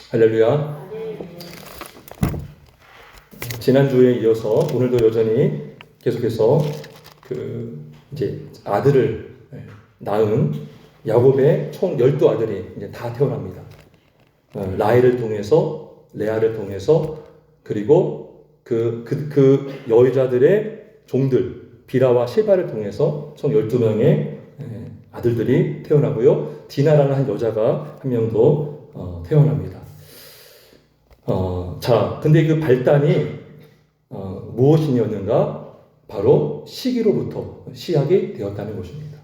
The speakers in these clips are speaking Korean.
할렐루야. 지난주에 이어서 오늘도 여전히 계속해서 이제 아들을 낳은 야곱의 총 12아들이 이제 다 태어납니다. 라헬을 통해서, 레아를 통해서, 그리고 그 여자들의 종들, 비라와 실바를 통해서 총 12명의 아들들이 태어나고요. 디나라는 한 여자가 한 명 더 태어납니다. 자, 근데 그 발단이 무엇이었는가? 바로 시기로부터 시작이 되었다는 것입니다.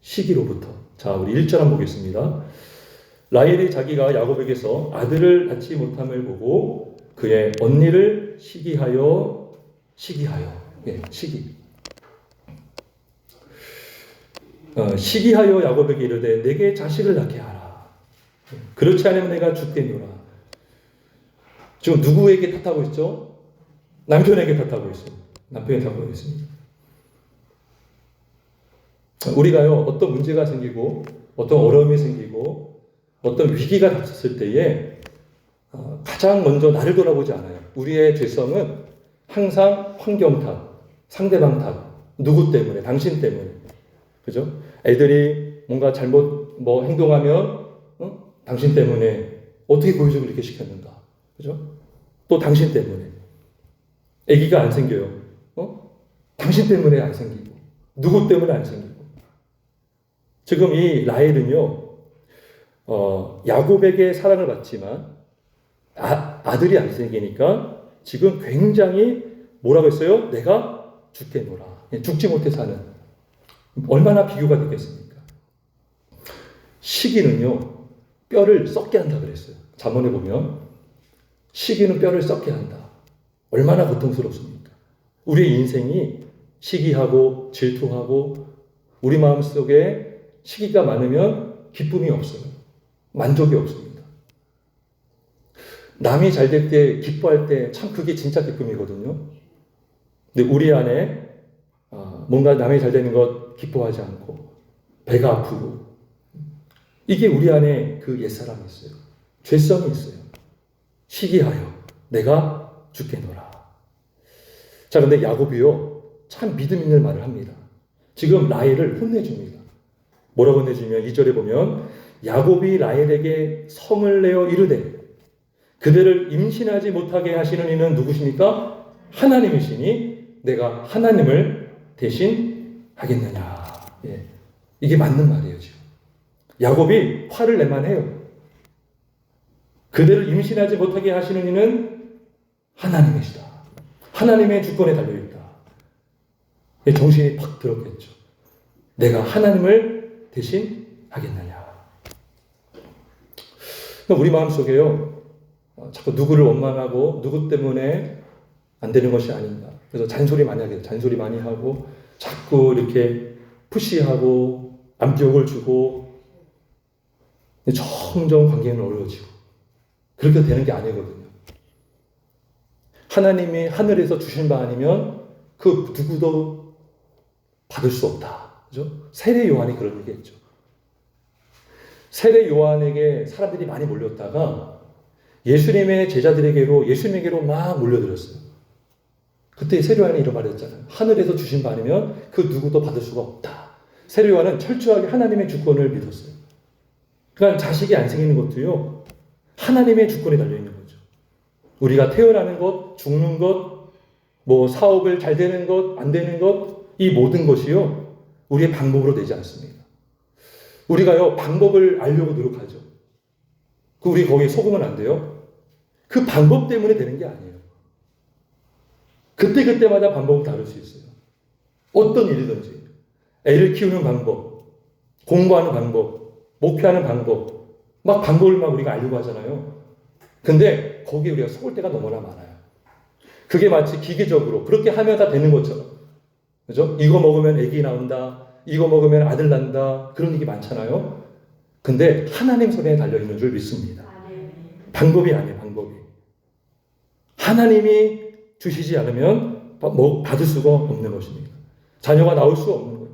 시기로부터. 자, 우리 1절 한번 보겠습니다. 라헬이 자기가 야곱에게서 아들을 낳지 못함을 보고 그의 언니를 시기하여. 예, 시기하여 야곱에게 이르되 내게 자식을 낳게 하라. 그렇지 않으면 내가 죽겠노라. 지금 누구에게 탓하고 있죠? 남편에게 탓하고 있어요. 남편에 탓하고 있습니다. 우리가요, 어떤 문제가 생기고 어떤 어려움이 생기고 어떤 위기가 닥쳤을 때에 가장 먼저 나를 돌아보지 않아요. 우리의 죄성은 항상 환경 탓, 상대방 탓, 누구 때문에, 당신 때문에. 그죠? 애들이 뭔가 잘못 행동하면 당신 때문에 어떻게 고유적으로 이렇게 시켰는가? 그죠? 또 당신 때문에. 아기가 안 생겨요. 당신 때문에 안 생기고, 누구 때문에 안 생기고. 지금 이 라헬은요, 야곱에게 사랑을 받지만 아들이 안 생기니까 지금 굉장히 뭐라고 했어요? 내가 죽겠노라. 죽지 못해 사는. 얼마나 비교가 되겠습니까? 시기는요, 뼈를 썩게 한다 그랬어요. 잠언에 보면 시기는 뼈를 썩게 한다. 얼마나 고통스럽습니까? 우리의 인생이 시기하고 질투하고 우리 마음속에 시기가 많으면 기쁨이 없어요. 만족이 없습니다. 남이 잘 될 때 기뻐할 때 참 그게 진짜 기쁨이거든요. 근데 우리 안에 뭔가 남이 잘 되는 것 기뻐하지 않고 배가 아프고 이게 우리 안에 그 옛사람이 있어요. 죄성이 있어요. 시기하여 내가 죽겠노라. 자, 근데 야곱이요, 참 믿음 있는 말을 합니다. 지금 라헬을 혼내줍니다. 뭐라고 혼내주면 2절에 보면 야곱이 라헬에게 성을 내어 이르되 그대를 임신하지 못하게 하시는 이는 누구십니까? 하나님이시니 내가 하나님을 대신 하겠느냐. 예. 이게 맞는 말이에요, 지금. 야곱이 화를 내만 해요. 그대를 임신하지 못하게 하시는 이는 하나님이시다. 하나님의 주권에 달려있다. 정신이 팍 들었겠죠. 내가 하나님을 대신 하겠느냐. 우리 마음속에요, 자꾸 누구를 원망하고 누구 때문에 안 되는 것이 아닌가. 그래서 잔소리 많이 하게 돼요. 잔소리 많이 하고 자꾸 이렇게 푸시하고 암벽을 주고 점점 관계는 어려워지고 그렇게 되는 게 아니거든요. 하나님이 하늘에서 주신 바 아니면 그 누구도 받을 수 없다. 그죠? 세례 요한이 그런 얘기했죠. 세례 요한에게 사람들이 많이 몰렸다가 예수님의 제자들에게로 예수님에게로 막 몰려들었어요. 그때 세례 요한이 이런 말을 했잖아요. 하늘에서 주신 바 아니면 그 누구도 받을 수가 없다. 세례 요한은 철저하게 하나님의 주권을 믿었어요. 그러니까 자식이 안 생기는 것도요, 하나님의 주권에 달려있는 거죠. 우리가 태어나는 것, 죽는 것, 사업을 잘 되는 것, 안 되는 것, 이 모든 것이요, 우리의 방법으로 되지 않습니다. 우리가요, 방법을 알려고 노력하죠. 우리 거기에 속으면 안 돼요. 그 방법 때문에 되는 게 아니에요. 그때마다 방법은 다를 수 있어요. 어떤 일이든지. 애를 키우는 방법, 공부하는 방법, 목표하는 방법, 방법을 우리가 알려고 하잖아요. 근데 거기에 우리가 속을 때가 너무나 많아요. 그게 마치 기계적으로 그렇게 하면 다 되는 것처럼. 그죠? 이거 먹으면 아기 나온다. 이거 먹으면 아들 난다. 그런 얘기 많잖아요. 근데 하나님 손에 달려있는 줄 믿습니다. 방법이 아니에요, 방법이. 하나님이 주시지 않으면 받을 수가 없는 것입니다. 자녀가 나올 수가 없는 거예요.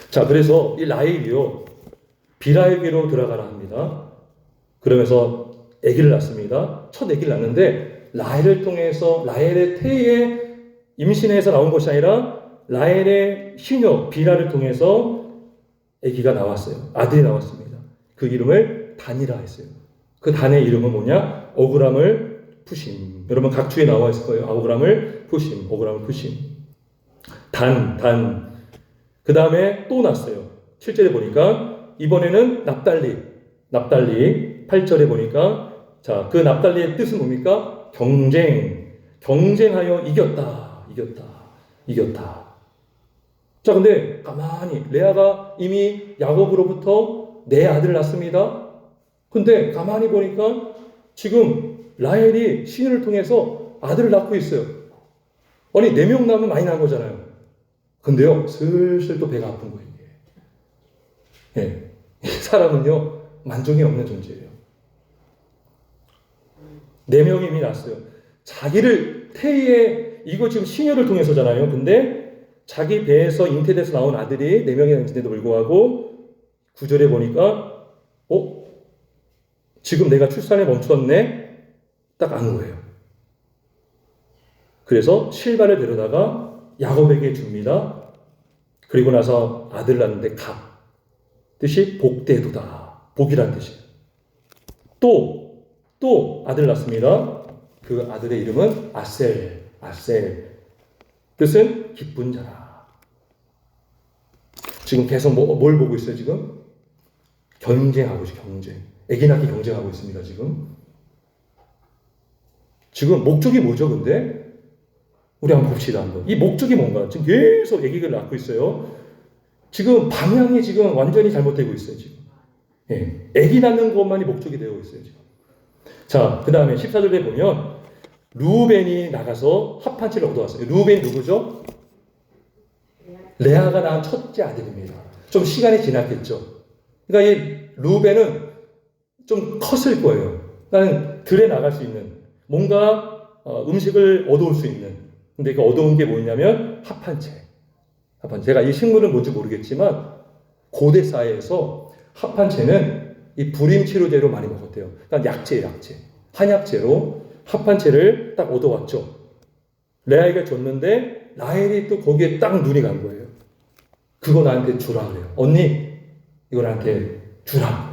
자, 그래서 이 라헬이요, 비라에게로 들어가라 합니다. 그러면서 아기를 낳습니다. 첫 아기를 낳는데 라헬을 통해서 라헬의 태에 임신해서 나온 것이 아니라 라헬의 시녀 빌하를 통해서 아기가 나왔어요. 아들이 나왔습니다. 그 이름을 단이라 했어요. 그 단의 이름은 뭐냐? 억울함을 푸심. 여러분 각주에 나와 있을 거예요. 억울함을 푸심, 억울함을 푸심. 단. 그 다음에 또 났어요. 7절에 보니까 이번에는 납달리 8절에 보니까 자, 그 납달리의 뜻은 뭡니까? 경쟁하여 이겼다. 자, 근데 가만히 레아가 이미 야곱으로부터 네 아들을 낳습니다. 근데 가만히 보니까 지금 라헬이 시누를 통해서 아들을 낳고 있어요. 아니 4명 낳으면 많이 낳은 거잖아요. 근데요 슬슬 또 배가 아픈 거예요. 예. 사람은요 만족이 없는 존재예요. 4명이 이미 낳았어요. 자기를 태에 이거 지금 시녀를 통해서잖아요. 근데 자기 배에서 잉태돼서 나온 아들이 4명이 낳은데도 불구하고 9절에 보니까 지금 내가 출산에 멈췄네? 딱 안 거예요. 그래서 실바를 데려다가 야곱에게 줍니다. 그리고 나서 아들 낳는데 뜻이 복되도다. 복이란 뜻이에요. 또 아들 낳습니다. 그 아들의 이름은 아셀. 뜻은 기쁜 자라. 지금 계속 뭘 보고 있어요, 지금? 경쟁하고 있어요, 경쟁. 애기 낳기 경쟁하고 있습니다, 지금. 지금 목적이 뭐죠, 근데? 우리 한번 봅시다, 한번. 이 목적이 뭔가? 지금 계속 애기를 낳고 있어요. 지금 방향이 지금 완전히 잘못되고 있어요, 지금. 예. 애기 낳는 것만이 목적이 되어 있어요, 지금. 자, 그 다음에 14절에 보면, 루벤이 나가서 합판치를 얻어왔어요. 루벤이 누구죠? 레아가 낳은 첫째 아들입니다. 좀 시간이 지났겠죠. 그러니까 이 루벤은 좀 컸을 거예요. 그러니까 들에 나갈 수 있는, 뭔가 음식을 얻어올 수 있는. 근데 그 얻어온 게 뭐냐면 합판체. 제가 이 식물은 뭔지 모르겠지만 고대 사회에서 합판체는 이 불임 치료제로 많이 먹었대요. 그러니까 약재. 한약재로 합판체를 딱 얻어왔죠. 레아에게 줬는데 라헬이 또 거기에 딱 눈이 간 거예요. 그거 나한테 주라 그래요. 언니, 이거 나한테 주라.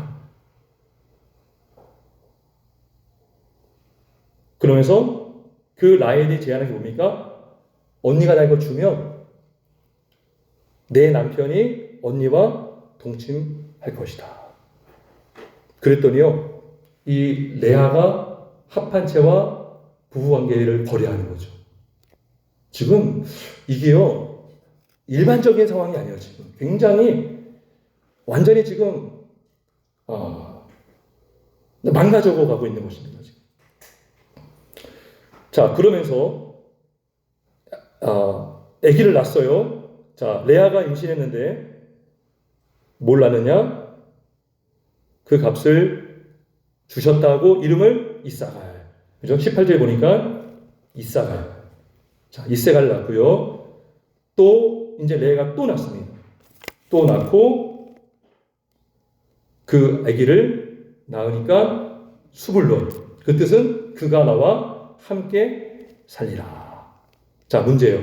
그러면서 그 라헬이 제안한 게 뭡니까? 언니가 나 이거 주면 내 남편이 언니와 동침할 것이다. 그랬더니요, 이 레아가 합판체와 부부관계를 거래하는 거죠. 지금 이게요, 일반적인 상황이 아니에요, 지금. 굉장히, 완전히 지금, 망가져 가고 있는 것입니다, 지금. 자, 그러면서, 아기를 낳았어요. 자, 레아가 임신했는데, 뭘 낳느냐? 그 값을 주셨다고 이름을 이사갈. 그죠? 18절에 보니까 이사갈. 자, 이세갈 낳고요. 또 이제 레아가 또 낳습니다. 또 낳고 그 아기를 낳으니까 수불론. 그 뜻은 그가 나와 함께 살리라. 자, 문제예요.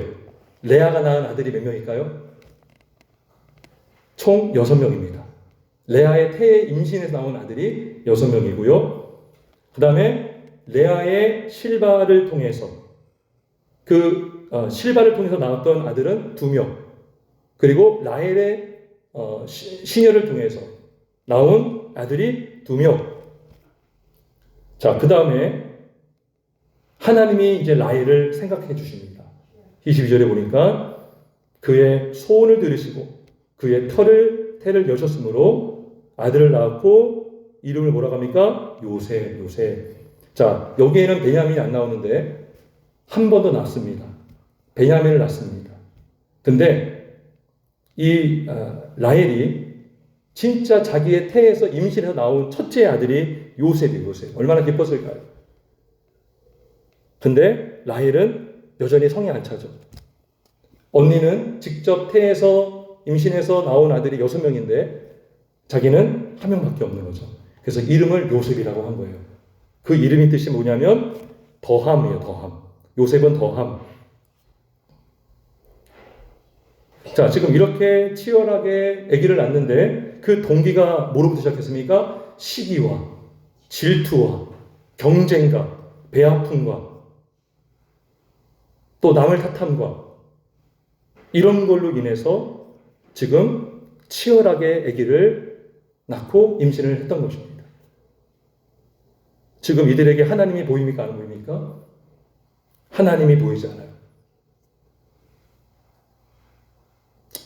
레아가 낳은 아들이 몇 명일까요? 총 6명입니다. 레아의 태에 임신해서 나온 아들이 6명이고요. 그 다음에 레아의 실바를 통해서 실바를 통해서 나왔던 아들은 2명. 그리고 라헬의 시녀를 통해서 나온 아들이 2명. 자, 그 다음에 하나님이 이제 라헬을 생각해 주십니다. 22절에 보니까 그의 소원을 들으시고 그의 태를 여셨으므로 아들을 낳았고 이름을 뭐라고 합니까? 요셉. 자, 여기에는 베냐민이 안 나오는데 한 번 더 낳습니다. 베냐민을 낳습니다. 근데 이 라헬이 진짜 자기의 태에서 임신해서 나온 첫째 아들이 요셉이에요. 얼마나 기뻤을까요? 근데 라헬은 여전히 성이 안 차죠. 언니는 직접 태에서 임신해서 나온 아들이 6명인데 자기는 1명밖에 없는 거죠. 그래서 이름을 요셉이라고 한 거예요. 그 이름의 뜻이 뭐냐면 더함이에요. 더함. 요셉은 더함. 자, 지금 이렇게 치열하게 아기를 낳는데 그 동기가 뭐로부터 시작했습니까? 시기와 질투와 경쟁과 배 아픔과 또 남을 탓함과 이런 걸로 인해서 지금 치열하게 아기를 낳고 임신을 했던 것입니다. 지금 이들에게 하나님이 보입니까? 안 보입니까? 하나님이 보이지 않아요.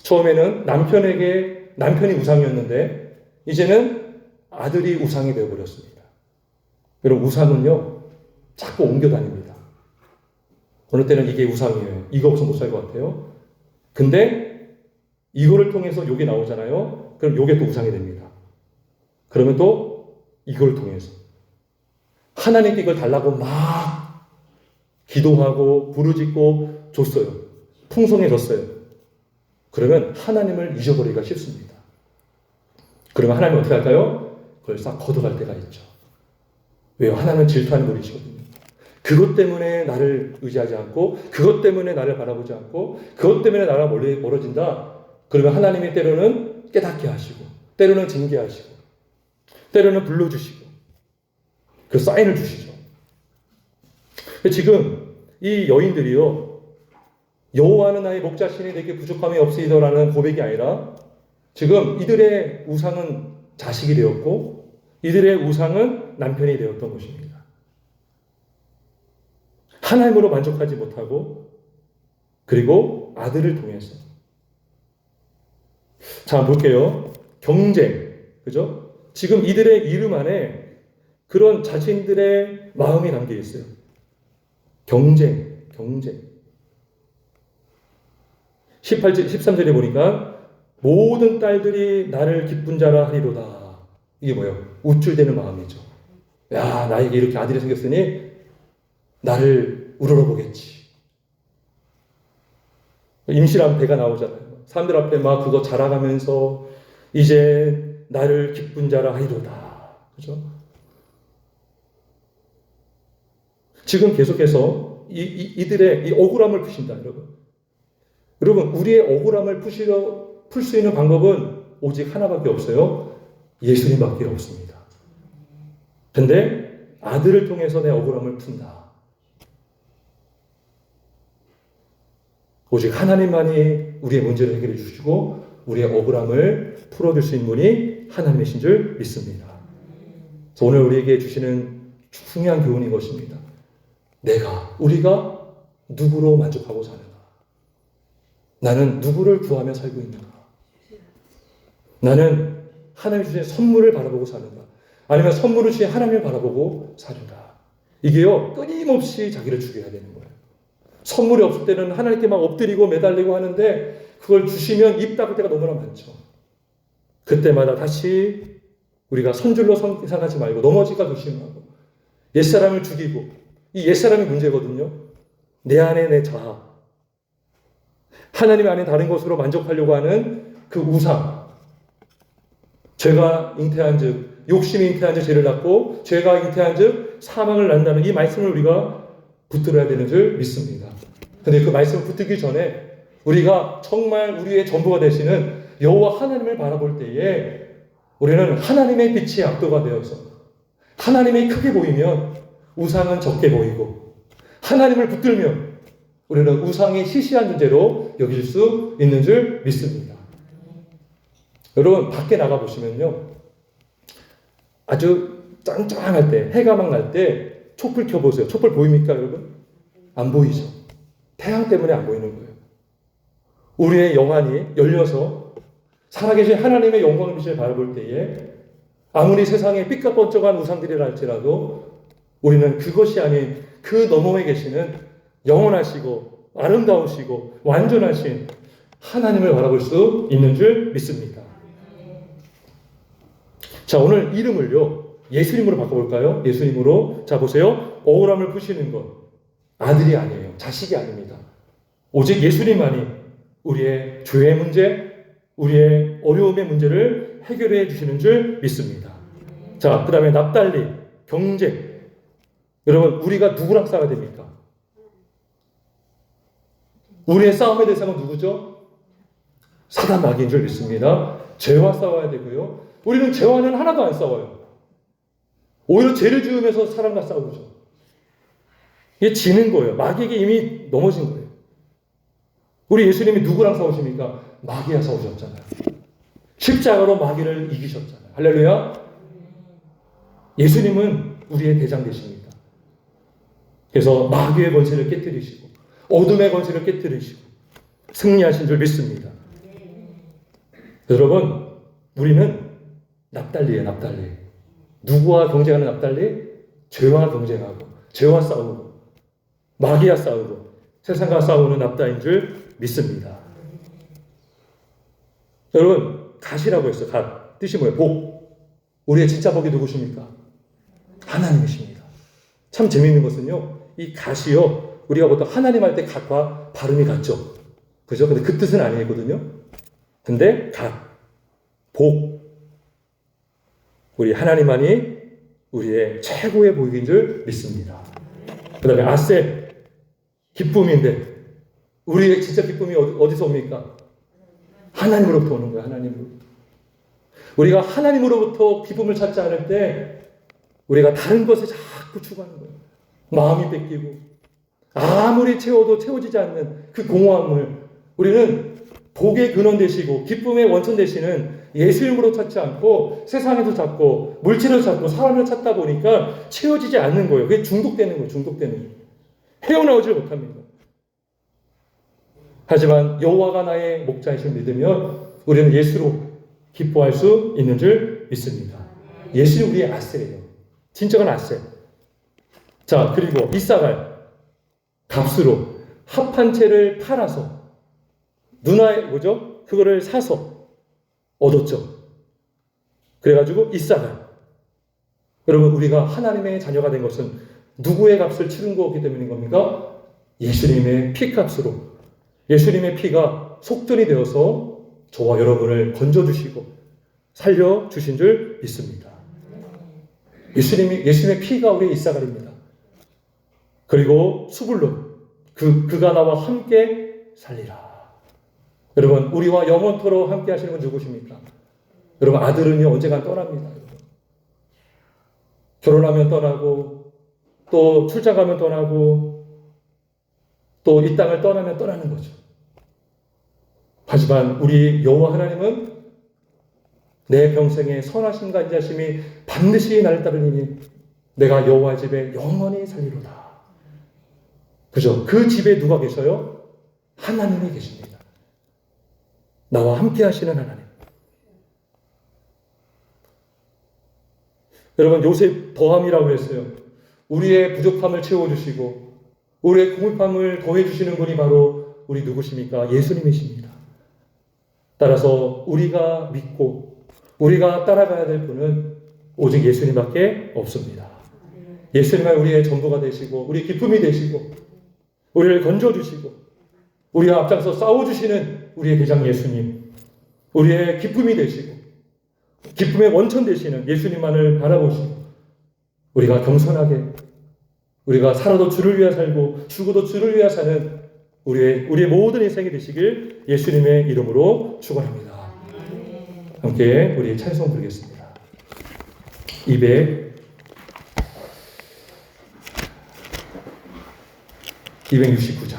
처음에는 남편이 우상이었는데 이제는 아들이 우상이 되어버렸습니다. 여러분, 우상은요 자꾸 옮겨 다닙니다. 어느 때는 이게 우상이에요. 이거 없으면 못 살 것 같아요. 근데 이거를 통해서 욕이 나오잖아요. 그럼 욕이 또 우상이 됩니다. 그러면 또 이걸 통해서 하나님께 이걸 달라고 막 기도하고 부르짖고 줬어요. 풍성해졌어요. 그러면 하나님을 잊어버리기가 쉽습니다. 그러면 하나님은 어떻게 할까요? 그걸 싹 걷어갈 때가 있죠. 왜요? 하나님은 질투하는 분이시거든요. 그것 때문에 나를 의지하지 않고, 그것 때문에 나를 바라보지 않고, 그것 때문에 나랑 멀어진다. 그러면 하나님이 때로는 깨닫게 하시고, 때로는 징계하시고, 때로는 불러주시고, 그 사인을 주시죠. 지금 이 여인들이요, 여호와는 나의 목자신이 내게 부족함이 없으리더라는 고백이 아니라 지금 이들의 우상은 자식이 되었고 이들의 우상은 남편이 되었던 것입니다. 하나님으로 만족하지 못하고 그리고 아들을 통해서 자 볼게요. 경쟁, 그죠? 지금 이들의 이름 안에 그런 자신들의 마음이 담겨 있어요. 경쟁. 13절에 보니까 모든 딸들이 나를 기쁜 자라 하리로다. 이게 뭐예요? 우쭐대는 마음이죠. 야, 나에게 이렇게 아들이 생겼으니 나를 우러러보겠지. 임신한 배가 나오잖아요. 사람들 앞에 막 그거 자랑하면서 이제 나를 기쁜 자라 하리로다. 그죠? 지금 계속해서 이들의 이 억울함을 푸신다, 여러분. 여러분, 우리의 억울함을 풀 수 있는 방법은 오직 하나밖에 없어요. 예수님밖에 없습니다. 근데 아들을 통해서 내 억울함을 푼다. 오직 하나님만이 우리의 문제를 해결해 주시고 우리의 억울함을 풀어줄 수 있는 분이 하나님이신 줄 믿습니다. 그래서 오늘 우리에게 주시는 중요한 교훈인 것입니다. 우리가 누구로 만족하고 사는가? 나는 누구를 구하며 살고 있는가? 나는 하나님 주신 선물을 바라보고 사는가? 아니면 선물을 주신 하나님을 바라보고 사는가? 이게요, 끊임없이 자기를 죽여야 되는 거예요. 선물이 없을 때는 하나님께 막 엎드리고 매달리고 하는데 그걸 주시면 입 닫을 때가 너무나 많죠. 그때마다 다시 우리가 선줄로 생각하지 말고 넘어질까 조심하고 옛사람을 죽이고, 이 옛사람이 문제거든요. 내 안에 내 자아, 하나님 안에 다른 것으로 만족하려고 하는 그 우상, 죄가 잉태한 즉 욕심이 잉태한 즉 죄를 낳고 죄가 잉태한 즉 사망을 낳는다는 이 말씀을 우리가 붙들어야 되는 줄 믿습니다. 근데 그 말씀을 붙들기 전에 우리가 정말 우리의 전부가 되시는 여호와 하나님을 바라볼 때에 우리는 하나님의 빛이 압도가 되어서 하나님이 크게 보이면 우상은 적게 보이고 하나님을 붙들면 우리는 우상이 시시한 존재로 여길 수 있는 줄 믿습니다. 여러분, 밖에 나가보시면요, 아주 짱짱할 때, 해가 막 날 때 촛불 켜보세요. 촛불 보입니까, 여러분? 안 보이죠. 태양 때문에 안 보이는 거예요. 우리의 영안이 열려서 살아계신 하나님의 영광의 빛을 바라볼 때에 아무리 세상에 삐까뻔쩍한 우상들이라 할지라도 우리는 그것이 아닌 그 너머에 계시는 영원하시고 아름다우시고 완전하신 하나님을 바라볼 수 있는 줄 믿습니다. 자, 오늘 이름을요, 예수님으로 바꿔볼까요? 예수님으로. 자, 보세요. 억울함을 푸시는 것. 아들이 아니에요. 자식이 아닙니다. 오직 예수님만이 우리의 죄의 문제, 우리의 어려움의 문제를 해결해 주시는 줄 믿습니다. 자, 그 다음에 납달리, 경쟁. 여러분, 우리가 누구랑 싸워야 됩니까? 우리의 싸움의 대상은 누구죠? 사단 마귀인 줄 믿습니다. 죄와 싸워야 되고요. 우리는 죄와는 하나도 안 싸워요. 오히려 죄를 지으면서 사람과 싸우죠. 이게 지는 거예요. 마귀에게 이미 넘어진 거예요. 우리 예수님이 누구랑 싸우십니까? 마귀와 싸우셨잖아요. 십자가로 마귀를 이기셨잖아요. 할렐루야. 예수님은 우리의 대장 되십니다. 그래서 마귀의 권세를 깨뜨리시고 어둠의 권세를 깨뜨리시고 승리하신 줄 믿습니다. 여러분, 우리는 납달리예요. 납달리. 누구와 경쟁하는 납달리? 죄와 경쟁하고 죄와 싸우고 마귀와 싸우고 세상과 싸우는 납달인 줄 믿습니다. 여러분, 갓이라고 했어요. 갓. 뜻이 뭐예요? 복. 우리의 진짜 복이 누구십니까? 하나님이십니다. 참 재미있는 것은요, 이 갓이요, 우리가 보통 하나님 할 때 갓과 발음이 같죠. 그죠? 근데 그 뜻은 아니거든요. 근데 갓, 복. 우리 하나님만이 우리의 최고의 복인 줄 믿습니다. 그 다음에 아세, 기쁨인데, 우리의 진짜 기쁨이 어디서 옵니까? 하나님으로부터 오는 거예요. 하나님으로부터. 우리가 하나님으로부터 기쁨을 찾지 않을 때 우리가 다른 것에 자꾸 추구하는 거예요. 마음이 뺏기고 아무리 채워도 채워지지 않는 그 공허함을 우리는 복의 근원 되시고 기쁨의 원천 되시는 예수님으로 찾지 않고 세상에서 찾고 물질을 찾고 사람을 찾다 보니까 채워지지 않는 거예요. 그게 중독되는 거예요. 중독되는 거예요. 헤어나오질 못합니다. 하지만 여호와가 나의 목자이심을 믿으면 우리는 예수로 기뻐할 수 있는 줄 믿습니다. 예수는 우리의 아세예요. 진정한 아세. 자, 그리고 이사갈, 값으로 합한 채를 팔아서 누나의 뭐죠? 그거를 사서 얻었죠. 그래가지고 이사갈. 여러분, 우리가 하나님의 자녀가 된 것은 누구의 값을 치른 거기 때문인 겁니까? 예수님의 피값으로. 예수님의 피가 속전이 되어서 저와 여러분을 건져주시고 살려주신 줄 믿습니다. 예수님의 피가 우리의 이사갈입니다. 그리고 수불론, 그가 나와 함께 살리라. 여러분, 우리와 영원토록 함께 하시는 건 누구십니까? 여러분, 아들은요, 언젠간 떠납니다. 결혼하면 떠나고, 또 출장 가면 떠나고, 또 이 땅을 떠나면 떠나는 거죠. 하지만 우리 여호와 하나님은 내 평생에 선하심과 인자심이 반드시 나를 따르니 내가 여호와 집에 영원히 살리로다. 그죠? 그 집에 누가 계셔요? 하나님이 계십니다. 나와 함께 하시는 하나님. 여러분, 요셉 더함이라고 했어요. 우리의 부족함을 채워주시고 우리의 궁핍함을 더해주시는 분이 바로 우리 누구십니까? 예수님이십니다. 따라서 우리가 믿고 우리가 따라가야 될 분은 오직 예수님밖에 없습니다. 예수님은 우리의 전부가 되시고 우리 기쁨이 되시고 우리를 건져주시고 우리와 앞장서 싸워주시는 우리의 대장 예수님, 우리의 기쁨이 되시고 기쁨의 원천 되시는 예수님만을 바라보시고 우리가 겸손하게 우리가 살아도 주를 위하여 살고 죽어도 주를 위하여 사는 우리의 모든 인생이 되시길 예수님의 이름으로 축원합니다. 함께 우리 찬송 부르겠습니다. 269장.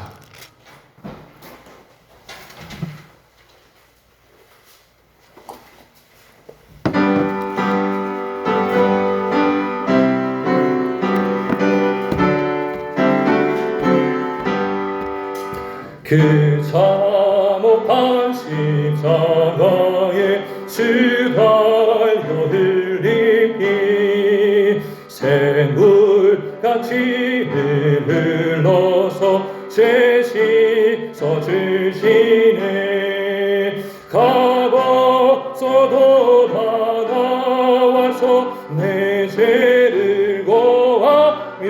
그 참혹한 십자가에 수 달려 흘린 피 샘물같이 흘러서 죄 씻어주시네. 값없어도 다가와서 내 죄를 고하며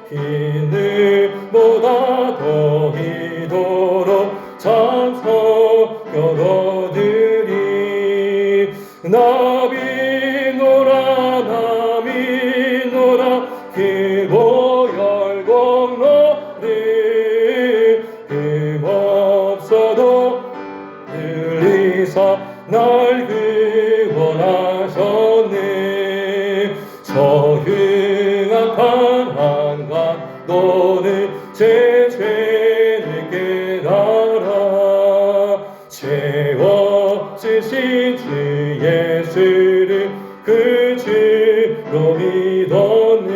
흰 눈보다 더 이도록 참석 열어드리 나비 노래 예수를 그주로 믿었네.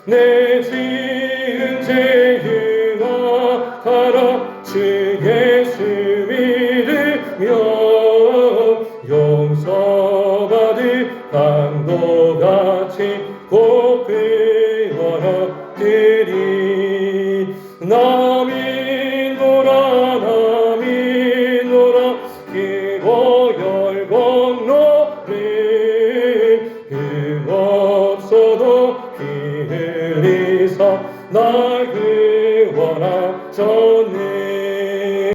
내 지은 죄유가 가라 주 예수 믿으며 용서받을 강도같이 곧 구원 얻으리. 나 믿노라 나 믿노라 기고 열공로를 흠없어도 피 흘리사 날 구원하셨네.